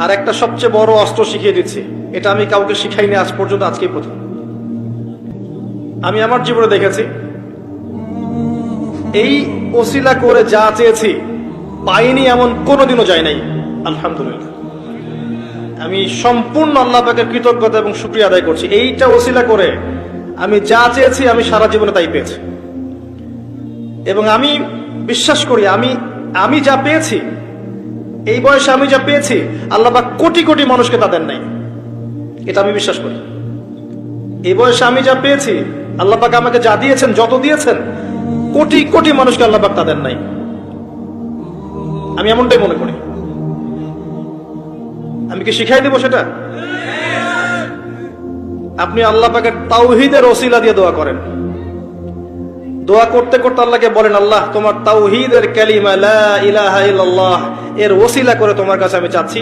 আর একটা সবচেয়ে বড় অস্ত্র শিখিয়ে দিচ্ছি, এটা আমি কাউকে শিখাইনি আজ পর্যন্ত, আজকেই প্রথম। আমি আমার জীবনে দেখেছি, এই ওসিলা করে যা চেয়েছি পাইনি এমন কোনোদিনও যায় নাই। আলহামদুলিল্লাহ, আমি সম্পূর্ণ আল্লাহ পাকের কৃতজ্ঞতা এবং শুকরিয়া আদায় করছি। এইটা ওসিলা করে আমি যা চেয়েছি আমি সারা জীবনে তাই পেয়েছি। এবং আমি বিশ্বাস করি আমি যা পেয়েছি, এই বয়সে আমি যা পেয়েছি, আল্লাহ পাক কোটি কোটি মানুষকে তা দেন নাই, এটা আমি বিশ্বাস করি। এই বয়সে আমি যা পেয়েছি, আল্লাহ পাক আমাকে যা দিয়েছেন, যত দিয়েছেন, কোটি কোটি মানুষকে আল্লাহ পাক তা দেন নাই, আমি এমনটাই মনে করি। আমি কি শিখাই দেব সেটা? আপনি আল্লাহ পাকের তাওহীদের ওসিলা দিয়ে দোয়া করেন। দোয়া করতে করতে আল্লাহকে বলেন, আল্লাহ তোমার তাওহীদের কালিমা লা ইলাহা ইল্লাল্লাহ এর ওসিলা করে তোমার কাছে আমি চাচ্ছি